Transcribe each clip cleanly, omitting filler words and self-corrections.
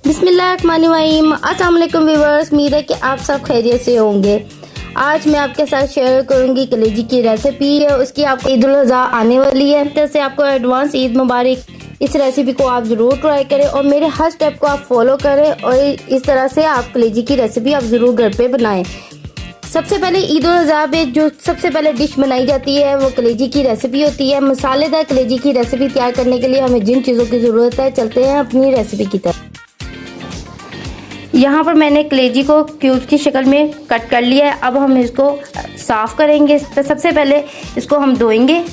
बिस्मिल्लाहिर्रहमानिर्रहीम। अस्सलाम वालेकुम व्यूअर्स, उम्मीद है कि आप सब खैरियत से होंगे। आज मैं आपके साथ शेयर करूंगी कलेजी की रेसिपी है। उसकी आपको ईद उल अज़हा आने वाली है, जैसे आपको एडवांस ईद मुबारक। इस रेसिपी को आप ज़रूर ट्राई करें और मेरे हर स्टेप को आप फॉलो करें और इस तरह से आप कलेजी की रेसिपी आप ज़रूर घर पे बनाएं। सबसे पहले ईद उल अज़हा में जो सबसे पहले डिश बनाई जाती है वो कलेजी की रेसिपी होती है। मसालेदार कलेजी की रेसिपी तैयार करने के लिए हमें जिन चीज़ों की ज़रूरत है, चलते हैं अपनी रेसिपी की तरफ। यहाँ पर मैंने कलेजी को क्यूब की शक्ल में कट कर लिया है। अब हम इसको साफ़ करेंगे। तो सबसे पहले इसको हम धोएंगे।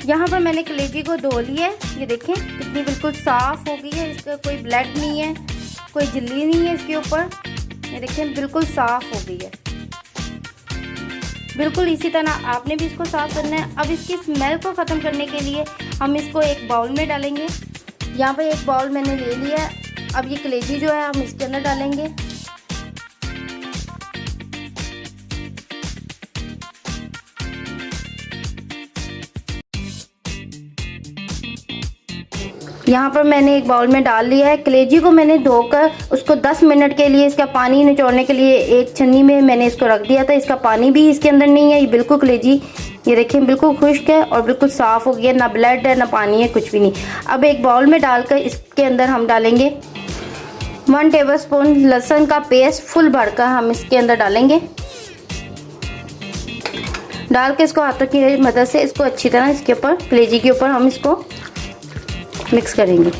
यहाँ पर मैंने कलेजी को धो लिया है। ये देखें कितनी बिल्कुल साफ़ हो गई है। इसका कोई ब्लड नहीं है, कोई झिल्ली नहीं है इसके ऊपर। ये देखें बिल्कुल साफ़ हो गई है। बिल्कुल इसी तरह आपने भी इसको साफ़ करना है। अब इसकी स्मेल को ख़त्म करने के लिए हम इसको एक बाउल में डालेंगे। यहाँ पर एक बाउल मैंने ले लिया है। अब ये कलेजी जो है हम इसके अंदर डालेंगे। यहाँ पर मैंने एक बाउल में डाल लिया है। कलेजी को मैंने धोकर उसको 10 मिनट के लिए इसका पानी निचोड़ने के लिए एक छन्नी में मैंने इसको रख दिया था। इसका पानी भी इसके अंदर नहीं है। ये बिल्कुल कलेजी ये देखें बिल्कुल खुश्क है और बिल्कुल साफ़ हो गया। ना ब्लड है ना पानी है, कुछ भी नहीं। अब एक बाउल में डालकर इसके अंदर हम डालेंगे 1 टेबलस्पून लहसुन का पेस्ट फुल भरकर हम इसके अंदर डालेंगे। डाल के इसको हाथों की मदद से इसको अच्छी तरह इसके ऊपर कलेजी के ऊपर हम इसको मिक्स करेंगे।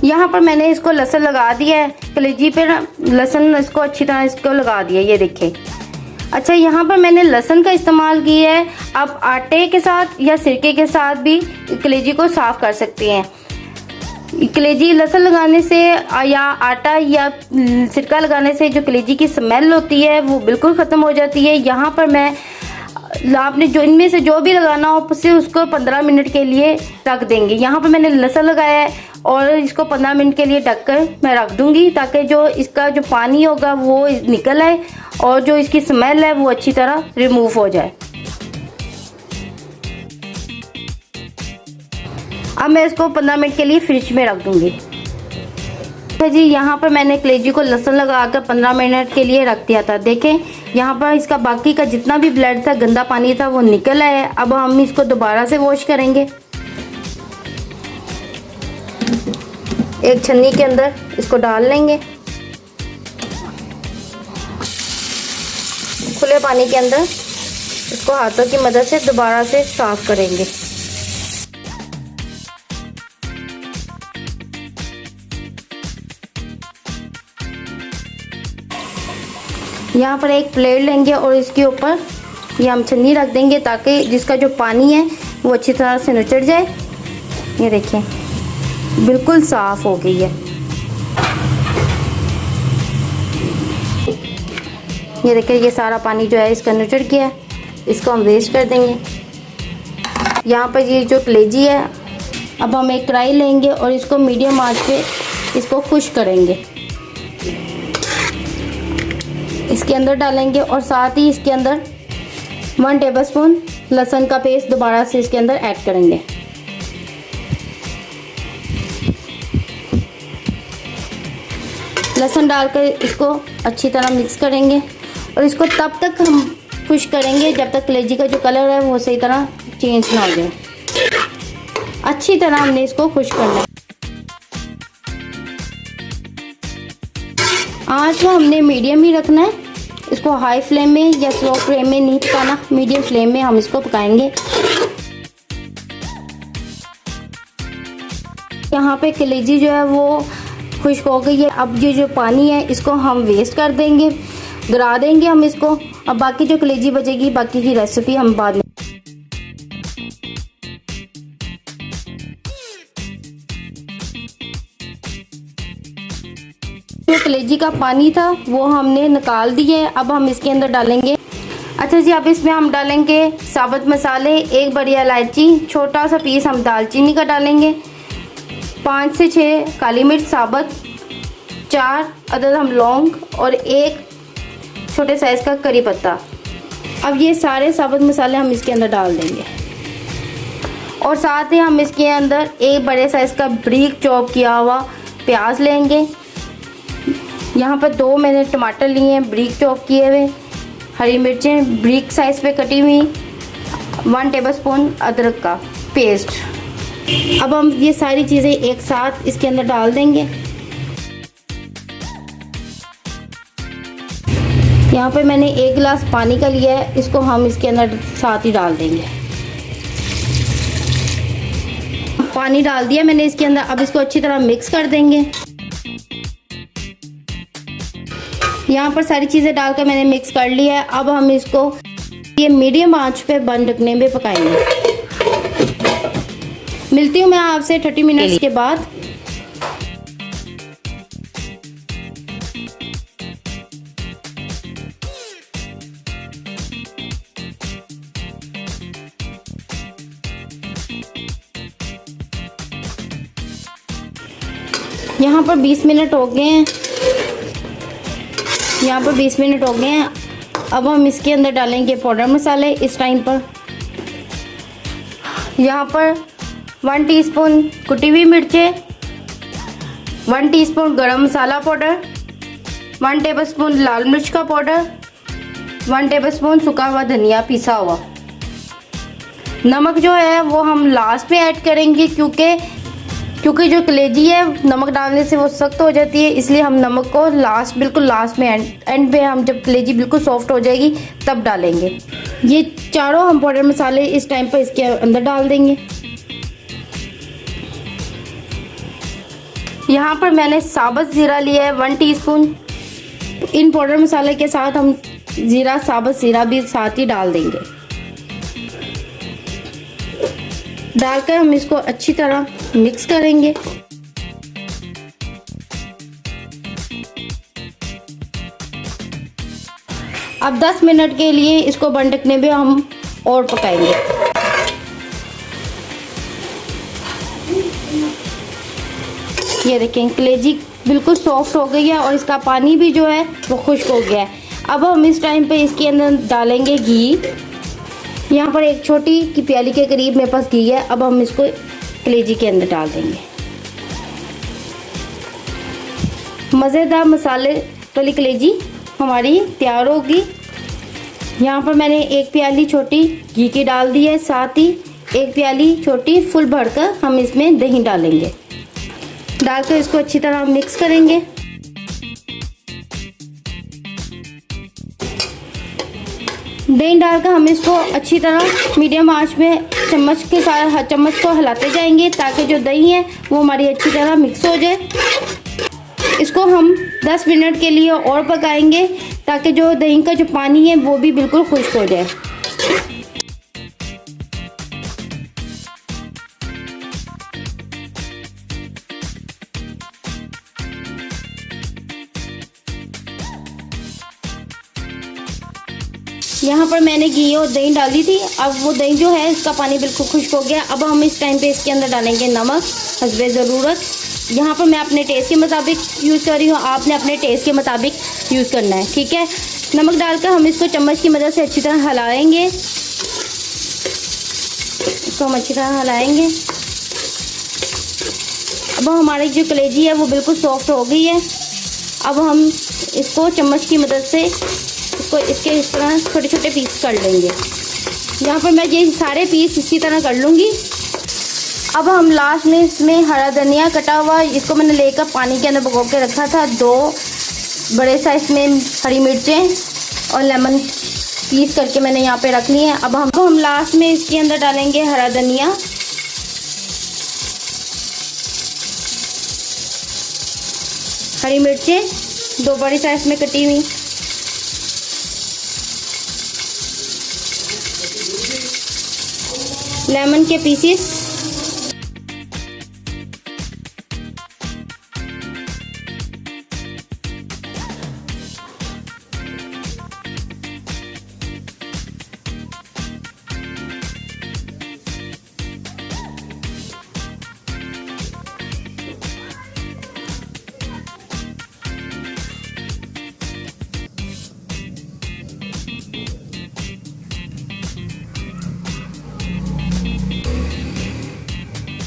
यहाँ पर मैंने इसको लहसुन लगा दिया है। कलेजी पे लहसुन इसको अच्छी तरह इसको लगा दिया। ये देखिए। अच्छा, यहाँ पर मैंने लहसुन का इस्तेमाल किया है। आप आटे के साथ या सिरके के साथ भी कलेजी को साफ कर सकते हैं। कलेजी लहसुन लगाने से या आटा या सिरका लगाने से जो कलेजी की स्मेल होती है वो बिल्कुल ख़त्म हो जाती है। यहाँ पर मैं आपने जो इनमें से जो भी लगाना हो उससे उसको 15 मिनट के लिए रख देंगे। यहाँ पर मैंने लहसुन लगाया है और इसको 15 मिनट के लिए ढककर मैं रख दूँगी ताकि जो इसका जो पानी होगा वो निकल आए और जो इसकी स्मेल है वो अच्छी तरह रिमूव हो जाए। अब मैं इसको 15 मिनट के लिए फ्रिज में रख दूंगी। जी, यहाँ पर मैंने कलेजी को लहसुन लगाकर 15 मिनट के लिए रख दिया था। देखें यहाँ पर इसका बाकी का जितना भी ब्लड था, गंदा पानी था, वो निकल आया है। अब हम इसको दोबारा से वॉश करेंगे। एक छन्नी के अंदर इसको डाल लेंगे, खुले पानी के अंदर इसको हाथों की मदद से दोबारा से साफ करेंगे। यहाँ पर एक प्लेट लेंगे और इसके ऊपर ये हम छन्नी रख देंगे ताकि जिसका जो पानी है वो अच्छी तरह से निचड़ जाए। ये देखिए बिल्कुल साफ़ हो गई है। ये देखिए ये सारा पानी जो है इसका निचड़ गया है। इसको हम वेस्ट कर देंगे। यहाँ पर ये जो कलेजी है, अब हम एक कढ़ाई लेंगे और इसको मीडियम आंच पे इसको खुश्क करेंगे। इसके अंदर डालेंगे और साथ ही इसके अंदर 1 टेबलस्पून लहसुन का पेस्ट दोबारा से इसके अंदर ऐड करेंगे। लहसुन डालकर इसको अच्छी तरह मिक्स करेंगे और इसको तब तक हम खुश करेंगे जब तक कलेजी का जो कलर है वो सही तरह चेंज ना हो जाए। अच्छी तरह हमने इसको खुश करना है। आँच को हमने मीडियम ही रखना है, इसको हाई फ्लेम में या स्लो फ्लेम में नहीं पकाना, मीडियम फ्लेम में हम इसको पकाएंगे। यहाँ पे कलेजी जो है वो खुश्क हो गई है। अब ये जो पानी है इसको हम वेस्ट कर देंगे, गिरा देंगे हम इसको। अब बाकी जो कलेजी बचेगी बाकी की रेसिपी हम बाद में। जो कलेजी का पानी था वो हमने निकाल दिया है। अब हम इसके अंदर डालेंगे, अच्छा जी, अब इसमें हम डालेंगे साबुत मसाले, 1 बड़ी इलायची, छोटा सा पीस हम दालचीनी का डालेंगे, 5 से 6 काली मिर्च साबुत, 4 अदद हम लौंग और 1 छोटे साइज़ का करी पत्ता। अब ये सारे साबुत मसाले हम इसके अंदर डाल देंगे और साथ ही हम इसके अंदर 1 बड़े साइज़ का बारीक चॉप किया हुआ प्याज लेंगे। यहाँ पर 2 मैंने टमाटर लिए हैं बारीक चॉप किए हुए, हरी मिर्चें बारीक साइज़ पे कटी हुई, 1 टेबलस्पून अदरक का पेस्ट। अब हम ये सारी चीज़ें एक साथ इसके अंदर डाल देंगे। यहाँ पे मैंने 1 गिलास पानी का लिया है, इसको हम इसके अंदर साथ ही डाल देंगे। पानी डाल दिया मैंने इसके अंदर, अब इसको अच्छी तरह मिक्स कर देंगे। यहाँ पर सारी चीज़ें डालकर मैंने मिक्स कर लिया है। अब हम इसको ये मीडियम आंच पे बंद ढकने में पकाएंगे। मिलती हूँ मैं आपसे 30 मिनट्स के बाद। यहाँ पर 20 मिनट हो गए हैं, यहाँ पर 20 मिनट हो गए हैं। अब हम इसके अंदर डालेंगे पाउडर मसाले। इस टाइम पर यहाँ पर 1 टीस्पून कुटी हुई मिर्चें, 1 टीस्पून गरम मसाला पाउडर, 1 टेबलस्पून लाल मिर्च का पाउडर, 1 टेबलस्पून सूखा हुआ धनिया पिसा हुआ। नमक जो है वो हम लास्ट में ऐड करेंगे क्योंकि जो कलेजी है नमक डालने से वो सख्त हो जाती है, इसलिए हम नमक को बिल्कुल लास्ट में एंड पे हम जब कलेजी बिल्कुल सॉफ्ट हो जाएगी तब डालेंगे। ये चारों हम पाउडर मसाले इस टाइम पर इसके अंदर डाल देंगे। यहाँ पर मैंने साबुत ज़ीरा लिया है 1 टीस्पून। इन पाउडर मसाले के साथ हम साबुत ज़ीरा भी साथ ही डाल देंगे। डालकर हम इसको अच्छी तरह मिक्स करेंगे। अब 10 मिनट के लिए इसको बंद ढकने में हम और पकाएंगे। ये देखें कलेजी बिल्कुल सॉफ्ट हो गई है और इसका पानी भी जो है वो खुश्क हो गया है। अब हम इस टाइम पे इसके अंदर डालेंगे घी। यहाँ पर 1 छोटी की प्याली के करीब मेरे पास घी है। अब हम इसको कलेजी के अंदर डाल देंगे। मज़ेदार मसाले वाली कलेजी हमारी तैयार होगी। यहाँ पर मैंने 1 प्याली छोटी घी की डाल दी है, साथ ही 1 प्याली छोटी फुल भरकर हम इसमें दही डालेंगे। डालकर इसको अच्छी तरह मिक्स करेंगे। दही डालकर हम इसको अच्छी तरह मीडियम आंच में चम्मच के साथ चम्मच को हिलाते जाएंगे ताकि जो दही है वो हमारी अच्छी तरह मिक्स हो जाए। इसको हम 10 मिनट के लिए और पकाएंगे ताकि जो दही का जो पानी है वो भी बिल्कुल खुश्क हो जाए। यहाँ पर मैंने घी और दही डाली थी। अब वो दही जो है इसका पानी बिल्कुल खुश्क हो गया। अब हम इस टाइम पे इसके अंदर डालेंगे नमक हस्बे ज़रूरत। यहाँ पर मैं अपने टेस्ट के मुताबिक यूज़ कर रही हूँ, आपने अपने टेस्ट के मुताबिक यूज़ करना है, ठीक है। नमक डालकर हम इसको चम्मच की मदद से अच्छी तरह हिलाएंगे। इसको हम अच्छी तरह हिलाएंगे। अब हमारी जो कलेजी है वो बिल्कुल सॉफ्ट हो गई है। अब हम इसको चम्मच की मदद से इसको इसके इस तरह छोटे छोटे पीस कर लेंगे। यहाँ पर मैं ये सारे पीस इसी तरह कर लूँगी। अब हम लास्ट में इसमें हरा धनिया कटा हुआ, इसको मैंने लेकर पानी के अंदर भिगो के रखा था। 2 बड़े साइज में हरी मिर्चें और लेमन पीस करके मैंने यहाँ पे रख ली है। अब हम लास्ट में इसके अंदर डालेंगे हरा धनिया, हरी मिर्चें 2 बड़ी साइज में कटी हुई, लेमन के पीसेस,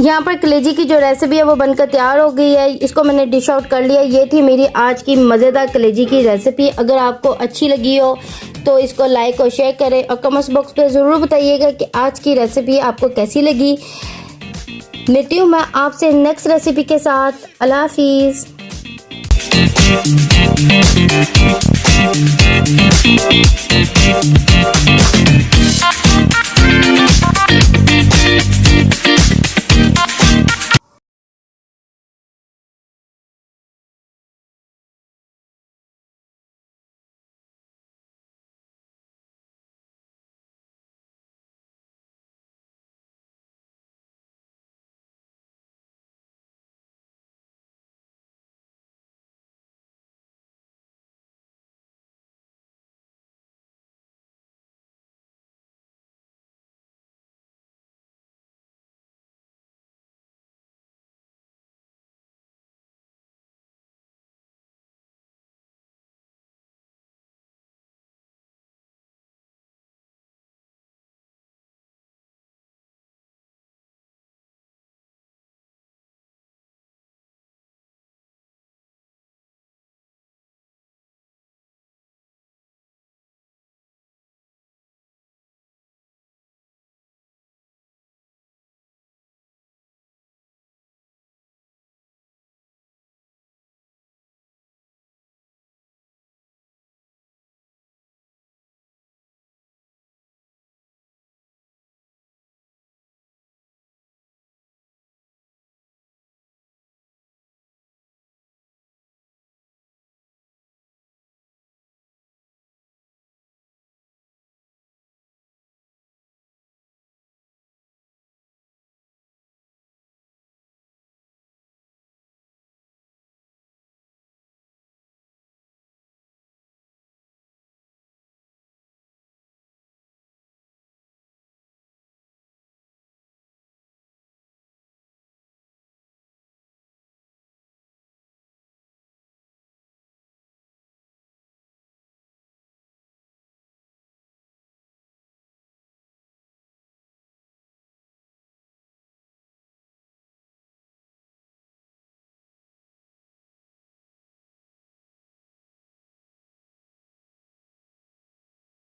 यहाँ पर कलेजी की जो रेसिपी है वो बनकर तैयार हो गई है। इसको मैंने डिश आउट कर लिया। ये थी मेरी आज की मज़ेदार कलेजी की रेसिपी। अगर आपको अच्छी लगी हो तो इसको लाइक और शेयर करें और कमेंट्स बॉक्स पे ज़रूर बताइएगा कि आज की रेसिपी आपको कैसी लगी। मिलती हूँ मैं आपसे नेक्स्ट रेसिपी के साथ। अल्लाह हाफिज़।